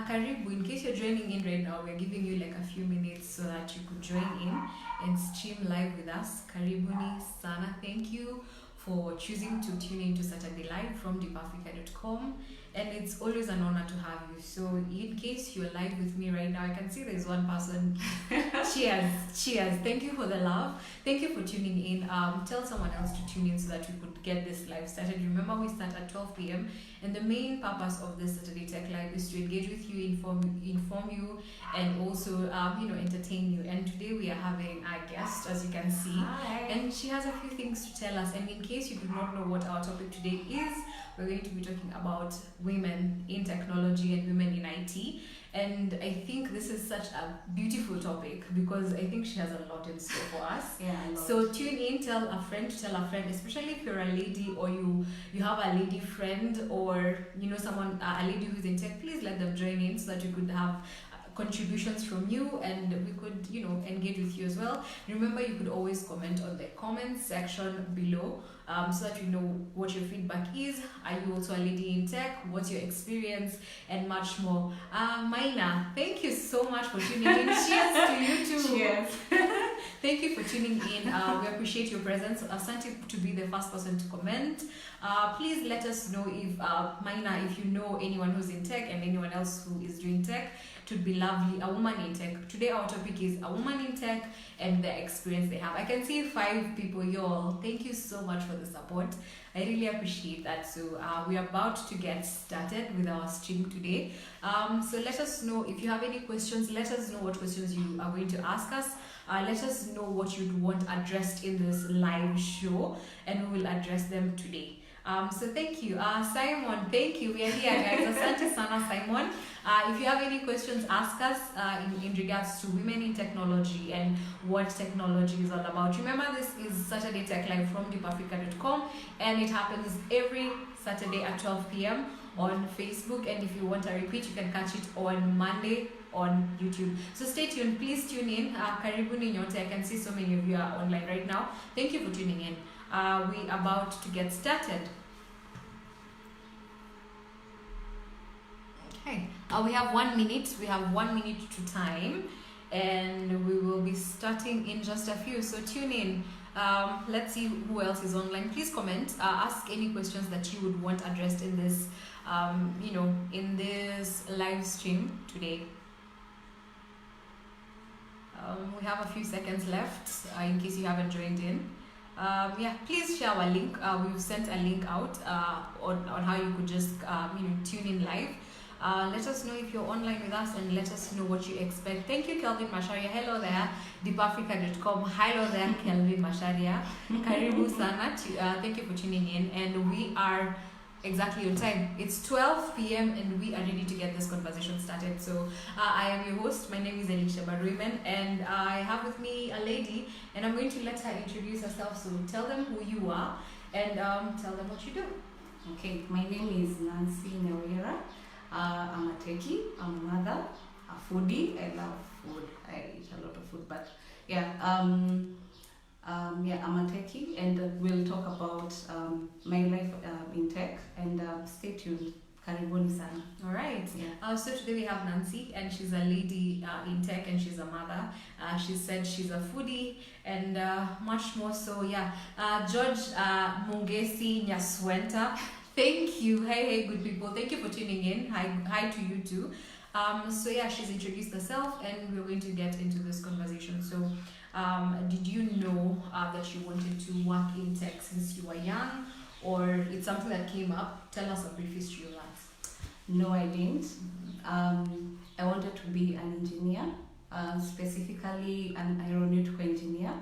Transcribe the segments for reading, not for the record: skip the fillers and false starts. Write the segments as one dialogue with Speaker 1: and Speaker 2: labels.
Speaker 1: Karibu, in case you're joining in right now, we're giving you like a few minutes so that you could join in and stream live with us. Karibuni sana. Thank you for choosing to tune in to Saturday Live from deepafrica.com. And it's always an honor to have you. So in case you're live with me right now, I can see there's one person. Cheers. Thank you for the love. Thank you for tuning in. Tell someone else to tune in so that we could get this live started. Remember, we start at 12 p.m. And the main purpose of this Saturday Tech Live is to engage with you, inform you, and also entertain you. And today we are having a guest, as you can see.
Speaker 2: Hi.
Speaker 1: And she has a few things to tell us. And in case you do not know what our topic today is, we're going to be talking about women in technology and women in IT. And I think this is such a beautiful topic because I think she has a lot in store for us.
Speaker 2: Yeah, a lot.
Speaker 1: So tune in, tell a friend, especially if you're a lady or you have a lady friend or someone, a lady who's in tech, please let them join in so that you could have contributions from you and we could engage with you as well. Remember, you could always comment on the comments section below so that you know what your feedback is. Are you also a lady in tech? What's your experience? And much more. Maina, thank you so much for tuning in. Cheers to you too.
Speaker 2: Cheers.
Speaker 1: Thank you for tuning in. We appreciate your presence. Asante to be the first person to comment. Please let us know if Maina, if you know anyone who's in tech and anyone else who is doing tech. It would be lovely. A woman in tech. Today our topic is a woman in tech and the experience they have. I can see 5 people, y'all. Thank you so much for the support. I really appreciate that. So we are about to get started with our stream today. So let us know if you have any questions. Let us know what questions you are going to ask us. Let us know what you'd want addressed in this live show, and we will address them today. So thank you. Simon, thank you. We are here, guys. Asante sana, Simon. If you have any questions, ask us in regards to women in technology and what technology is all about. Remember, this is Saturday Tech Live from deepafrica.com, and it happens every Saturday at 12 p.m. on Facebook. And if you want a repeat, you can catch it on Monday on YouTube. So stay tuned. Please tune in. Karibuni nyote. I can see so many of you are online right now. Thank you for tuning in. We are about to get started. Okay, we have 1 minute. We have 1 minute to time, and we will be starting in just a few. So tune in. Let's see who else is online. Please comment. Ask any questions that you would want addressed in this, in this live stream today. We have a few seconds left in case you haven't joined in. Please share our link. We've sent a link out on how you could just tune in live. Let us know if you're online with us and let us know what you expect. Thank you, Kelvin Masharia. Hello there, deepafrica.com. Hello there, Kelvin Masharia. Karibu sana. Thank you for tuning in, and we are exactly on time. It's 12 p.m. and we are ready to get this conversation started. So I am your host. My name is Elisha Baruiman, and I have with me a lady, and I'm going to let her introduce herself. So tell them who you are and tell them what you do.
Speaker 2: Okay, my name is Nancy Nyawira. I'm a techie, I'm a mother, a foodie. I love food. I eat a lot of food, but I'm a techie, and we'll talk about my life in tech, and stay tuned. Karibuni sana.
Speaker 1: All right.
Speaker 2: Yeah.
Speaker 1: So today we have Nancy, and she's a lady in tech, and she's a mother. She said she's a foodie, and much more so. Yeah. George Mungesi Nyaswenta. Thank you. Hey, good people. Thank you for tuning in. Hi to you too. She's introduced herself, and we're going to get into this conversation. So, did you know that you wanted to work in tech since you were young, or it's something that came up? Tell us a brief history of that.
Speaker 2: No, I didn't. I wanted to be an engineer, specifically an aeronautical engineer.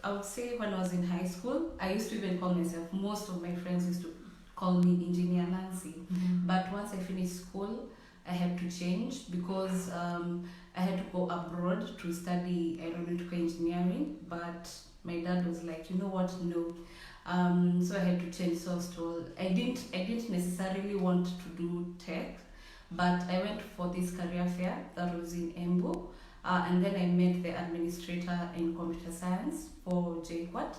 Speaker 2: I would say when I was in high school, I used to even call myself, most of my friends used to call me Engineer Nancy.
Speaker 1: Mm-hmm.
Speaker 2: But once I finished school, I had to change because I had to go abroad to study aeronautical engineering. But my dad was like, you know what, no. So I had to change. So I didn't necessarily want to do tech, but I went for this career fair that was in Embu. And then I met the administrator in computer science for JKUAT,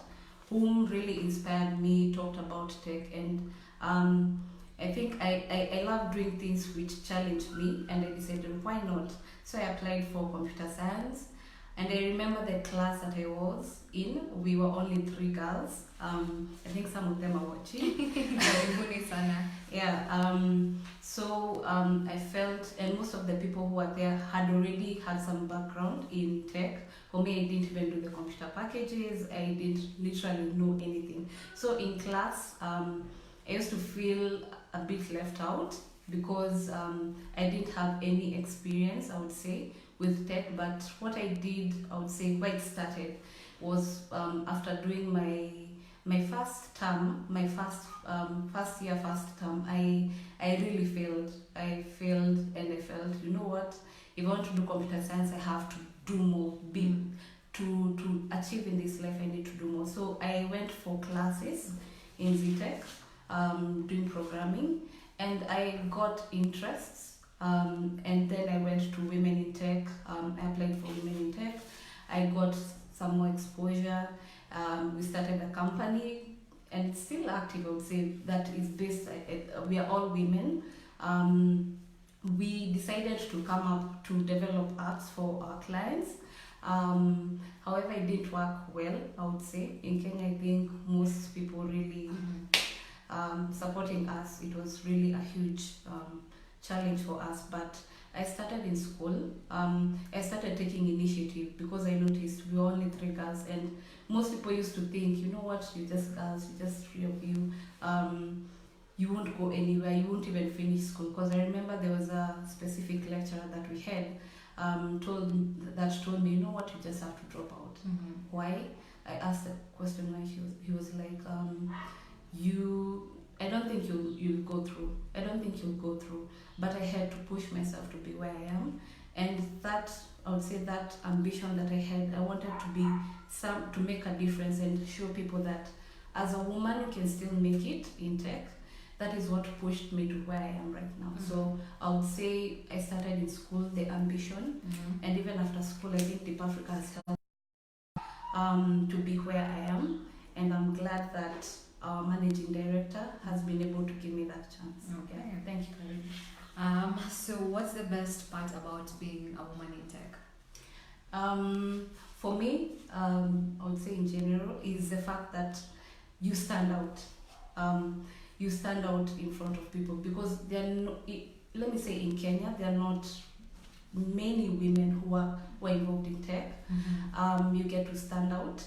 Speaker 2: whom really inspired me, talked about tech, and I think I love doing things which challenge me, and I decided why not. So I applied for computer science, and I remember the class that I was in. We were only 3 girls. I think some of them are watching.
Speaker 1: Karibuni sana.
Speaker 2: Yeah. I felt, and most of the people who were there had already had some background in tech. For me, I didn't even do the computer packages. I didn't literally know anything. So in class, I used to feel a bit left out because I didn't have any experience, I would say, with tech. But what I did, I would say, where it started was after doing my first term, my first year, first term, I really failed. I failed, and I felt, you know what? If I want to do computer science, I have to do more. To achieve in this life, I need to do more. So I went for classes in ZTech, doing programming, and I got interests. And then I went to Women in Tech. I applied for Women in Tech. I got some more exposure. We started a company, and it's still active, I would say, that is based, we are all women. We decided to come up to develop apps for our clients. However, it didn't work well, I would say. In Kenya, I think most people really supporting us. It was really a huge challenge for us, but I started in school. I started taking initiative because I noticed we were only 3 girls, and most people used to think, you know what, you're just girls, you're just 3 of you. You won't go anywhere, you won't even finish school. Because I remember there was a specific lecturer that we had told me, you know what, you just have to drop out. Why? I asked a question why he was like, I don't think you'll go through. I don't think you'll go through. But I had to push myself to be where I am. And that, I would say, that ambition that I had, I wanted to make a difference and show people that as a woman you can still make it in tech. That is what pushed me to where I am right now. So I would say I started in school, the ambition, and even after school, I think Deep Africa has helped to be where I am. And I'm glad that our managing director has been able to give me that chance.
Speaker 1: Okay.
Speaker 2: Yeah, thank you.
Speaker 1: So what's the best part about being a woman in tech?
Speaker 2: For me, I would say in general, is the fact that you stand out. You stand out in front of people because let me say in Kenya, there are not many women who are involved in tech. You get to stand out.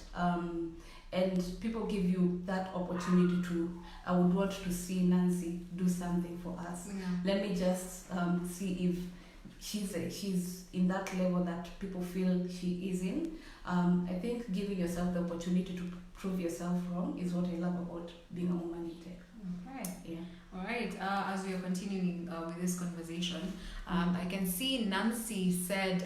Speaker 2: And people give you that opportunity to, I would want to see Nancy do something for us. Let me just see if she's in that level that people feel she is in. I think giving yourself the opportunity to prove yourself wrong is what I love about being a woman in tech.
Speaker 1: Okay.
Speaker 2: Yeah.
Speaker 1: All right. As we are continuing with this conversation, I can see Nancy said,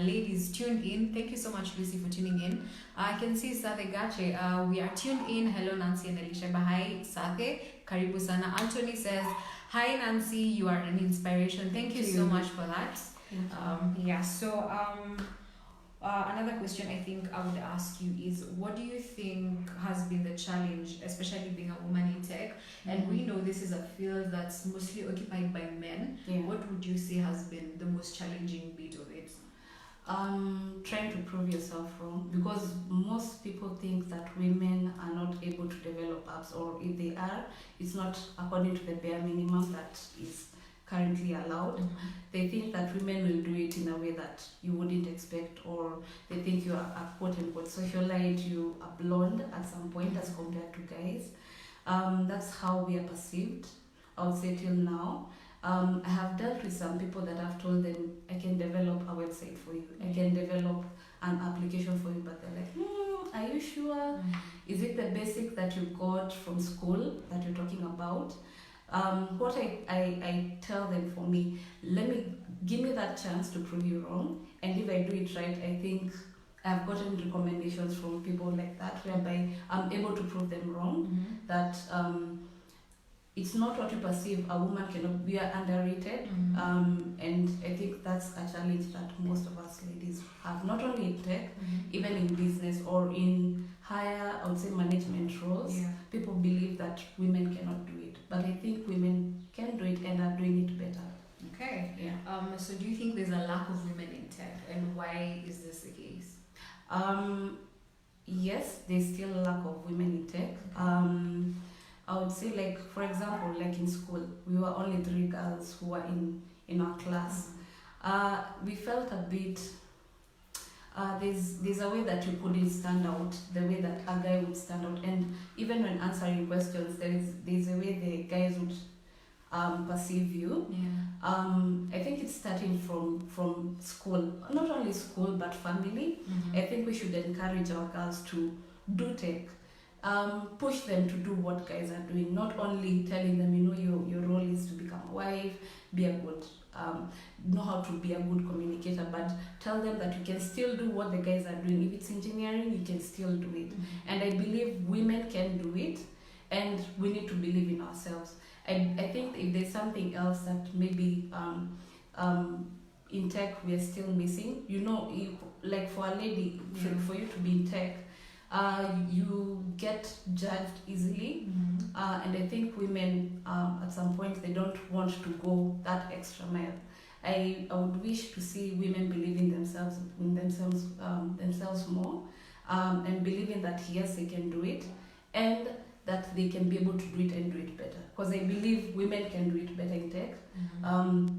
Speaker 1: ladies, tune in. Thank you so much, Lucy, for tuning in. I can see Sathe Gache. We are tuned in. Hello, Nancy and Alicia. Hi, Sathe. Karibu sana. Anthony says, hi, Nancy. You are an inspiration. Thank you so much for that. Another question I think I would ask you is, what do you think has been the challenge, especially being a woman in tech? And we know this is a field that's mostly occupied by men. What would you say has been the most challenging bit of it?
Speaker 2: Trying to prove yourself wrong, because most people think that women are not able to develop apps, or if they are, it's not according to the bare minimum that is currently allowed. They think that women will do it in a way that you wouldn't expect, or they think you are a quote-unquote socialite, you are blonde at some point as compared to guys. That's how we are perceived, I would say, till now. I have dealt with some people that I've told them, I can develop a website for you, I can develop an application for you, but they're like, are you sure? Is it the basic that you got from school that you're talking about? What I tell them, for me, give me that chance to prove you wrong, and if I do it right, I think I've gotten recommendations from people like that, whereby I'm able to prove them wrong, that it's not what you perceive. A woman cannot, we are underrated, and I think that's a challenge that most of us ladies have, not only in tech, even in business or in higher, I would say, management roles. People believe that women cannot do it, but I think women
Speaker 1: why is this the case?
Speaker 2: Yes, there's still a lack of women in tech. I would say, like, for example, like in school, we were only 3 girls who were in our class. We felt a bit, there's a way that you couldn't stand out, the way that a guy would stand out. And even when answering questions, there's a way the guys would perceive you. I think it's starting from school, not only school but family. I think we should encourage our girls to do tech, push them to do what guys are doing, not only telling them, you know, your role is to become a wife, be a good, know how to be a good communicator, but tell them that you can still do what the guys are doing. If it's engineering, you can still do it. And I believe women can do it, and we need to believe in ourselves. I think if there's something else that maybe in tech we are still missing, you know, like for a lady, for you to be in tech, you get judged easily, and I think women at some point they don't want to go that extra mile. I would wish to see women believe in themselves more, and believing that yes, they can do it, and that they can be able to do it and do it better. Because I believe women can do it better in tech.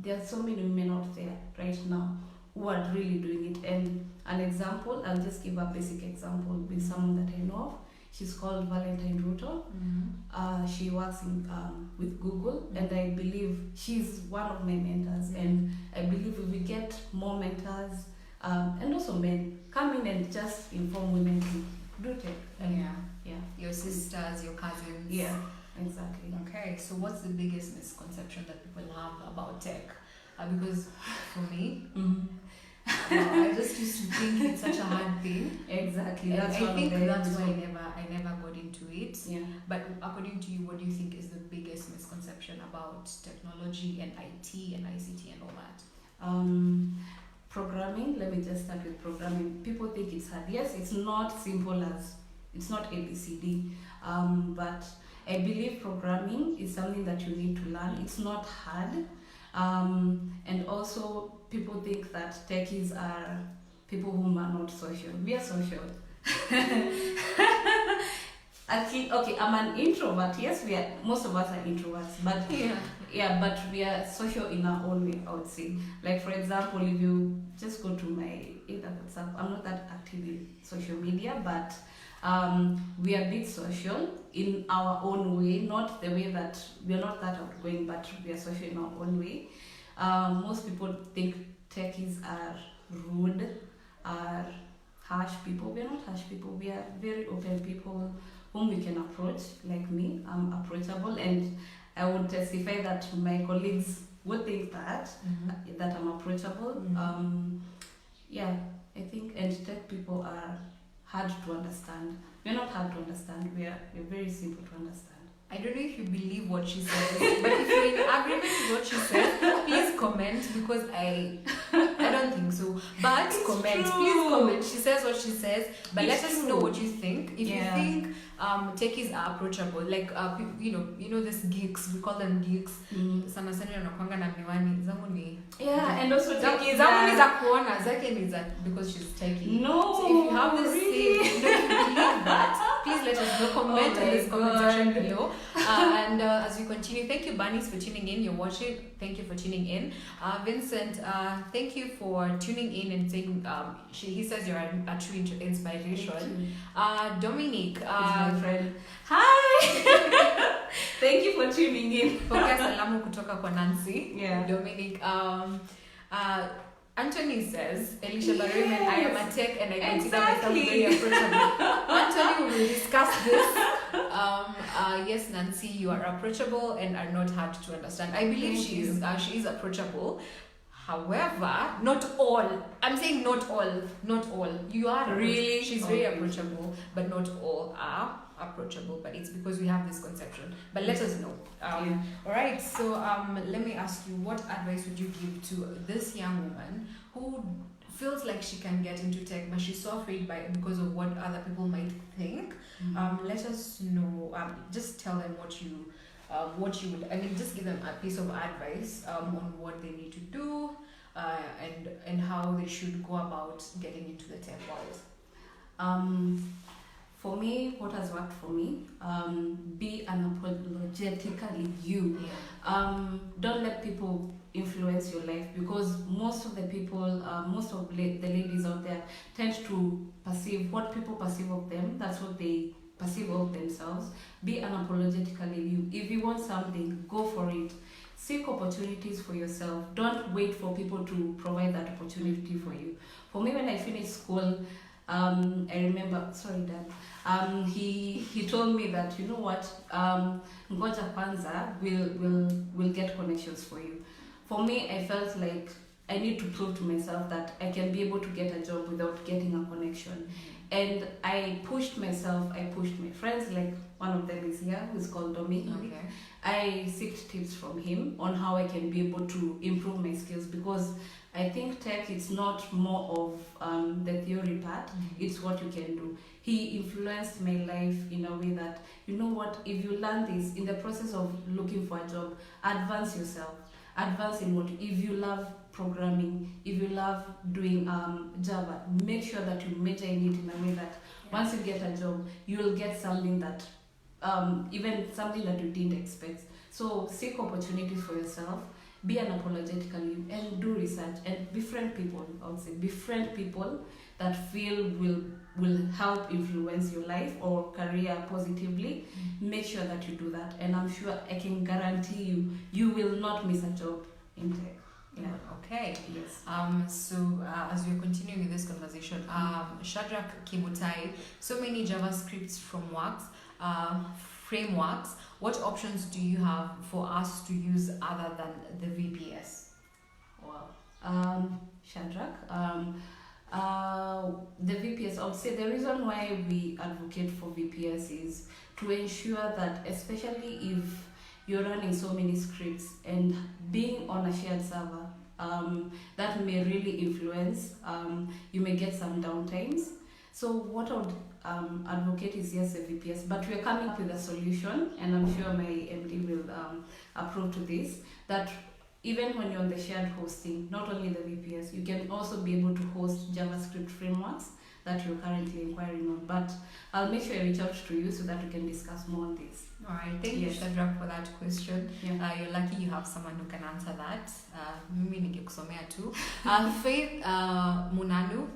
Speaker 2: There are so many women out there right now who are really doing it. And an example, I'll just give a basic example with someone that I know of. She's called Valentine Ruto. She works with Google, and I believe she's one of my mentors. And I believe if we get more mentors, and also men, come in and just inform women to do tech. Yeah.
Speaker 1: Your sisters, your cousins.
Speaker 2: Yeah, exactly.
Speaker 1: Okay, so what's the biggest misconception that people have about tech? Because for me, I just used to think it's such a hard thing.
Speaker 2: Exactly.
Speaker 1: And
Speaker 2: That's
Speaker 1: I think that's why
Speaker 2: why
Speaker 1: I never got into it.
Speaker 2: Yeah.
Speaker 1: But according to you, what do you think is the biggest misconception about technology and IT and ICT and all that?
Speaker 2: Programming. Let me just start with programming. People think it's hard. Yes, it's not simple as it's not ABCD, but I believe programming is something that you need to learn. It's not hard, and also people think that techies are people who are not social. We are social. Okay, I'm an introvert. Yes, most of us are introverts, but but we are social in our own way, I would say. Like, for example, if you just go to my either WhatsApp, I'm not that active in social media, but we are a bit social in our own way, not the way that we are not that outgoing, but we are social in our own way. Most people think techies are rude, are harsh people. We are not harsh people. We are very open people whom we can approach. Like me, I'm approachable, and I would testify that my colleagues would think that that I'm approachable. I think, and tech people are hard to understand. We're not hard to understand. We're very simple to understand.
Speaker 1: I don't know if you believe what she says, but if you're in agreement with what she said, please comment, because I don't think so. But
Speaker 2: It's
Speaker 1: comment,
Speaker 2: true.
Speaker 1: please comment. She says what she says, but
Speaker 2: It's
Speaker 1: let us
Speaker 2: true.
Speaker 1: know what you think. If
Speaker 2: Yeah.
Speaker 1: you think techies are approachable, like you know this geeks, we call them geeks. Sana sana wanakuanga na miwani zangu ni
Speaker 2: And also techies
Speaker 1: zangu ni
Speaker 2: are...
Speaker 1: za kuona, zake ni za because she's techie.
Speaker 2: No,
Speaker 1: So if you have this
Speaker 2: really?
Speaker 1: if you believe that, please let us know. Comment
Speaker 2: Oh
Speaker 1: in this
Speaker 2: my
Speaker 1: comment section
Speaker 2: God.
Speaker 1: below. And as we continue, thank you, Bunnies, for tuning in. You're watching. Thank you for tuning in. Vincent, thank you for tuning in and saying. He says you're a true inspiration. Dominic,
Speaker 2: He's my friend. Hi. Thank you for tuning in.
Speaker 1: pokea salamu kutoka kwa Nancy.
Speaker 2: Yeah.
Speaker 1: Dominic, Anthony says, Elisha Bariman, I am a tech and I consider myself very approachable. Anthony, we will discuss this. Yes, Nancy, you are approachable and are not hard to understand. I believe she is approachable. However, not all. I'm saying not all. Not all. You are
Speaker 2: Really?
Speaker 1: She's very approachable, but not all are approachable. But it's because we have this conception. But let us know. All right. So let me ask you, what advice would you give to this young woman who feels like she can get into tech, but she's so afraid because of what other people might think? Let us know. Just tell them what you would. I mean, just give them a piece of advice on what they need to do. and how they should go about getting into the tech world?
Speaker 2: For me, what has worked for me, be unapologetically you. Don't let people influence your life, because most of the people, most of the ladies out there tend to perceive what people perceive of them. That's what they perceive of themselves. Be unapologetically you. If you want something, go for it. Seek opportunities for yourself. Don't wait for people to provide that opportunity for you. For me, when I finished school, I remember, sorry dad, he told me that, you know what, ngoja kwanza will get connections for you. For me, I felt like I need to prove to myself that I can be able to get a job without getting a connection. And I pushed myself, I pushed my friends, like one of them is here, who's called Domi.
Speaker 1: Okay.
Speaker 2: I seeked tips from him on how I can be able to improve my skills, because I think tech is not more of the theory part, it's what you can do. He influenced my life in a way that, you know what, if you learn this, in the process of looking for a job, advance yourself. Advance in what, if you love programming, if you love doing Java, make sure that you major in it in a way that once you get a job, you will get something that, even something that you didn't expect. So seek opportunities for yourself, be unapologetically, and do research, and befriend people. I would say befriend people that feel will help influence your life or career positively. Make sure that you do that, and I'm sure I can guarantee you will not miss a job in tech.
Speaker 1: Okay.
Speaker 2: Yes.
Speaker 1: So as we're continuing with this conversation, Shadrach Kibutai, so many JavaScript frameworks. What options do you have for us to use other than the VPS?
Speaker 2: Wow. Shadrach, the VPS, I would say the reason why we advocate for VPS is to ensure that, especially if you're running so many scripts and being on a shared server, that may really influence, you may get some downtimes. So what I would advocate is, yes, a VPS, but we're coming up with a solution, and I'm sure my MD will approve to this, that even when you're on the shared hosting, not only the VPS, you can also be able to host JavaScript frameworks that you're currently inquiring on. But I'll make sure I reach out to you so that we can discuss more on this.
Speaker 1: All right, thank you, Shadrach, for that question.
Speaker 2: Yeah.
Speaker 1: You're lucky you have someone who can answer that. Mimi ningekusomea tu. Faith Munanu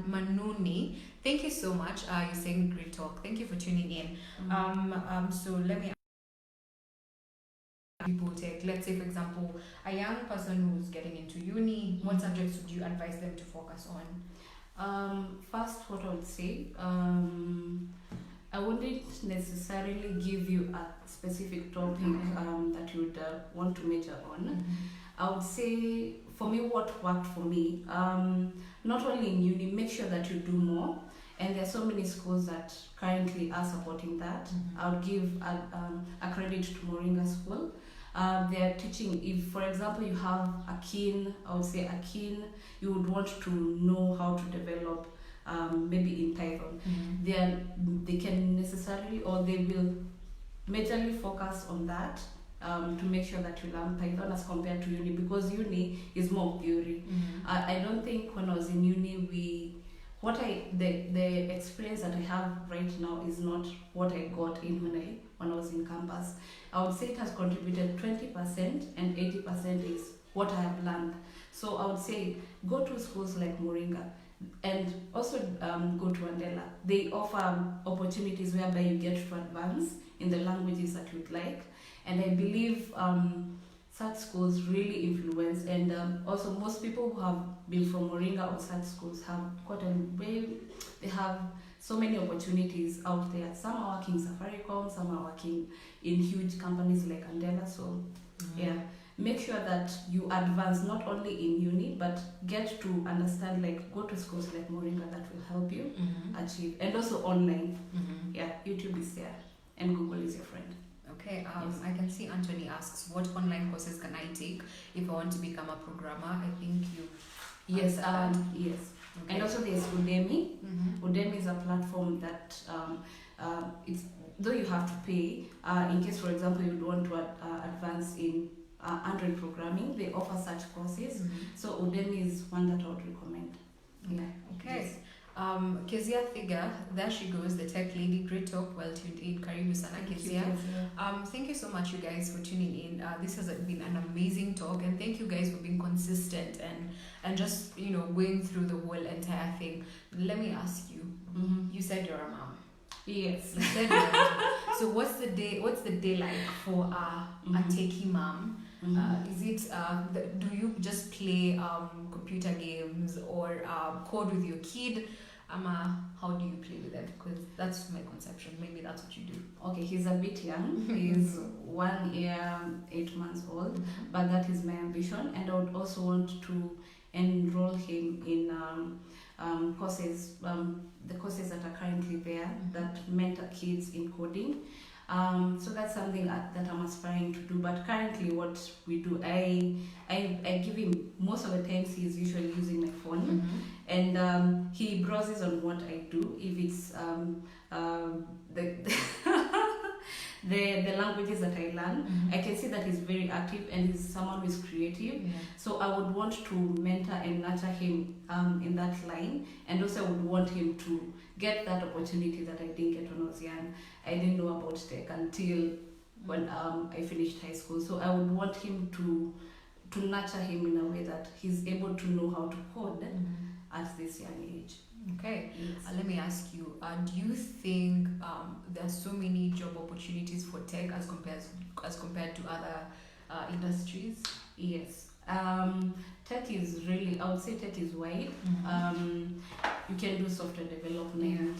Speaker 1: Manuni, thank you so much. You're saying great talk. Thank you for tuning in. So let me people take, let's say for example, a young person who's getting into uni, what subjects would you advise them to focus on?
Speaker 2: First, what I would say, I wouldn't necessarily give you a specific topic that you would want to major on. I would say, for me, what worked for me, not only in uni, make sure that you do more. And there are so many schools that currently are supporting that. I would give a credit to Moringa School. They are teaching, if for example you have a keen, I would say a keen, you would want to know how to develop maybe in Python. They can necessarily, or they will majorly focus on that to make sure that you learn Python as compared to uni, because uni is more theory. I don't think when I was in uni, the experience that I have right now is not what I got in when I was in campus. I would say it has contributed 20% and 80% is what I have learned. So I would say go to schools like Moringa, and also go to Andela. They offer opportunities whereby you get to advance in the languages that you'd like, and I believe such schools really influence, and also most people who have been from Moringa or such schools have they have so many opportunities out there. Some are working in Safaricom, some are working in huge companies like Andela. So make sure that you advance not only in uni, but get to understand, like go to schools like Moringa that will help you achieve, and also online. YouTube is there and Google is your friend.
Speaker 1: Okay, I can see Anthony asks, what online courses can I take if I want to become a programmer? I think you...
Speaker 2: Yes. Okay. And also there's Udemy. Udemy is a platform that it's, though you have to pay, in case, for example, you want to advance in Android programming. They offer such courses.
Speaker 1: Mhm.
Speaker 2: So Udemy is one that I would recommend. Yeah.
Speaker 1: Okay.
Speaker 2: Yes.
Speaker 1: Kezia Thiga, there she goes, the tech lady. Great talk, well tuned in. Karibu sana,
Speaker 2: Thank you,
Speaker 1: Kezia.
Speaker 2: Kezia.
Speaker 1: Thank you so much, you guys, for tuning in. This has been an amazing talk, and thank you guys for being consistent and just going through the whole entire thing. Let me ask you.
Speaker 2: Mhm.
Speaker 1: You said you're a mom.
Speaker 2: Yes.
Speaker 1: You said you're a mom. So what's the day like for a techie mom? Is it do you just play computer games or code with your kid? How do you play with them? Because that's my conception. Maybe that's what you do.
Speaker 2: Okay, he's a bit young. He's 1 year, 8 months old, but that is my ambition, and I would also want to enroll him in courses, the courses that are currently there that mentor kids in coding. So that's something that I'm aspiring to do. But currently, what we do, I give him, most of the times he's usually using my phone, and he browses on what I do. If it's the languages that I learn, I can see that he's very active and he's someone who is creative.
Speaker 1: Yeah.
Speaker 2: So I would want to mentor and nurture him in that line, and also I would want him to get that opportunity that I didn't get when I was young. I didn't know about tech until when I finished high school. So I would want him to nurture him in a way that he's able to know how to code at this young age.
Speaker 1: Okay.
Speaker 2: Yes.
Speaker 1: Let me ask you, do you think there are so many job opportunities for tech as compared to other industries?
Speaker 2: Yes. Tech is really, I would say tech is wide. You can do software development.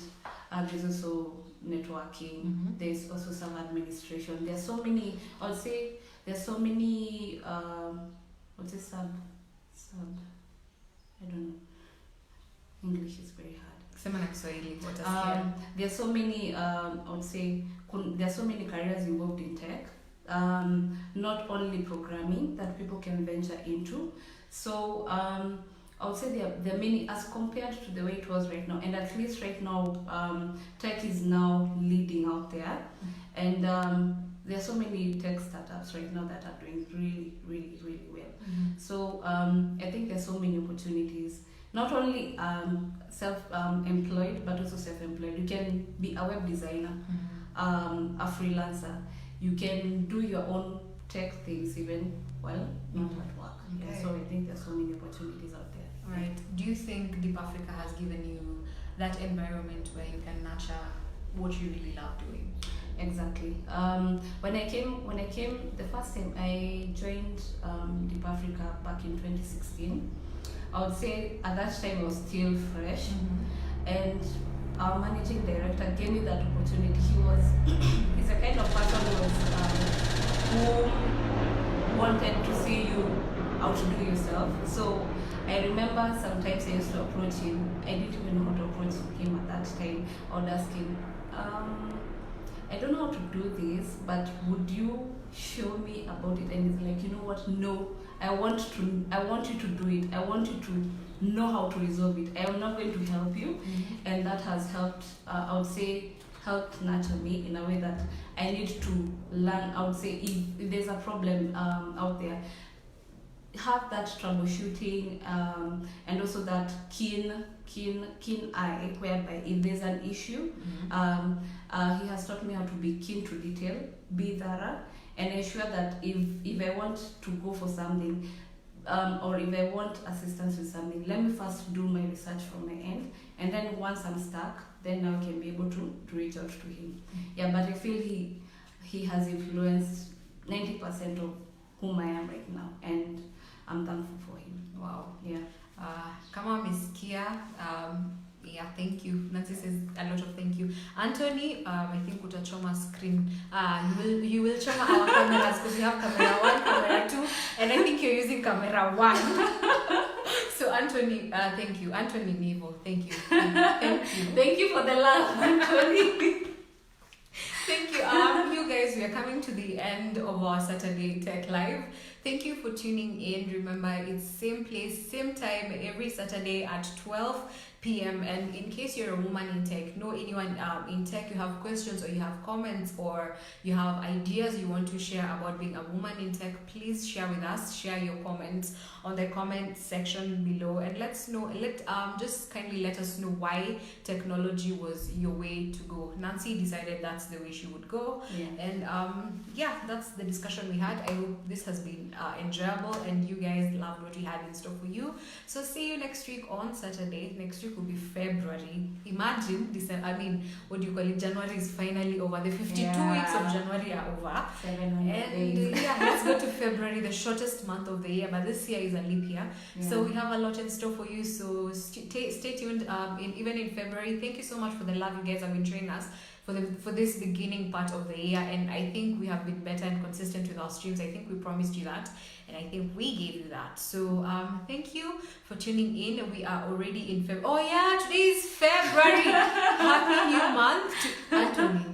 Speaker 2: There's also networking. There's also some administration. There's so many, I would say there's so many, what's it, sub, I don't know. English is very hard.
Speaker 1: Sema na Kiswahili, utasikia.
Speaker 2: There's so many, I would say, there's so many careers involved in tech. Not only programming that people can venture into. So I would say there are many, as compared to the way it was right now, and at least right now, tech is now leading out there, and there are so many tech startups right now that are doing really, really, really well. So I think there's so many opportunities. Not only self-employed, but also self-employed. You can be a web designer, a freelancer. You can do your own tech things even while not at work.
Speaker 1: Okay.
Speaker 2: Yeah, so I think there's so many opportunities out there.
Speaker 1: All right. Do you think Deep Africa has given you that environment where you can nurture what you really love doing?
Speaker 2: Exactly. When I came the first time I joined Deep Africa back in 2016. I would say at that time I was still fresh, and our managing director gave me that opportunity. He's a kind of person who wanted to see you outdo yourself. So I remember sometimes I used to approach him. I didn't even know how to approach him at that time. I would ask him, I don't know how to do this, but would you show me about it? And he's like, you know what? No, I want you to do it. I want you to know how to resolve it. I am not going to help you. And that has helped, I would say, helped nurture me in a way that I need to learn. I would say if there's a problem out there, have that troubleshooting and also that keen eye, whereby if there's an issue, he has taught me how to be keen to detail, be thorough, and ensure that if I want to go for something, or if I want assistance with something, let me first do my research from my end, and then once I'm stuck, then I can be able to reach out to him. Yeah, but I feel he has influenced 90% of whom I am right now, and I'm thankful for him.
Speaker 1: Wow.
Speaker 2: Yeah.
Speaker 1: Kama amesikia, yeah, thank you. Nancy says a lot of thank you. Anthony, I think utachoma screen. You will choma our cameras because we have camera 1, camera 2, and I think you're using camera 1. So Anthony, thank you. Anthony Nevo, thank you. Thank you.
Speaker 2: Thank you for the love, Anthony.
Speaker 1: Thank you. You guys, we are coming to the end of our Saturday Tech Live. Thank you for tuning in. Remember, it's same place, same time every Saturday at 12 p.m. And in case you're a woman in tech, know anyone in tech, you have questions or you have comments or you have ideas you want to share about being a woman in tech, please share with us. Share your comments on the comment section below, and let's know. Just kindly let us know why technology was your way to go. Nancy decided that's the way she would go, and that's the discussion we had. I hope this has been enjoyable and you guys loved what we had in store for you. So see you next week on Saturday. Next week will be February. Imagine December. I mean, what do you call it? January is finally over. The 52 weeks of January are over.
Speaker 2: 700 days.
Speaker 1: Let's go to February, the shortest month of the year. But this year is a leap year, so we have a lot in store for you. So stay tuned. Even in February. Thank you so much for the love you guys have been showing us for this beginning part of the year, and I think we have been better and consistent with our streams. I think we promised you that, and I think we gave you that. So thank you for tuning in. We are already in February. Oh yeah, today is February. Happy new month to Anthony.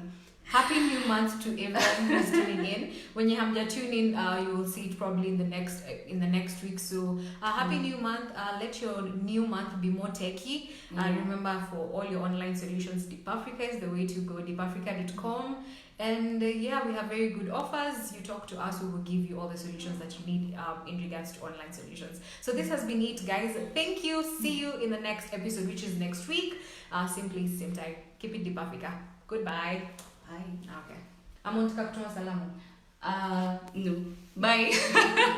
Speaker 1: Happy new month to everyone who is tuning in. When you tune in, you will see it probably in the next week. So happy new month. Let your new month be more techy. Remember, for all your online solutions, Deep Africa is the way to go. deepafrica.com. And we have very good offers. You talk to us, we will give you all the solutions that you need in regards to online solutions. So this has been it, guys. Thank you. See you in the next episode, which is next week. Simply same time. Keep it Deep Africa. Goodbye.
Speaker 2: Bye.
Speaker 1: Okay. Amontuka kutuma salamu.
Speaker 2: No. Bye.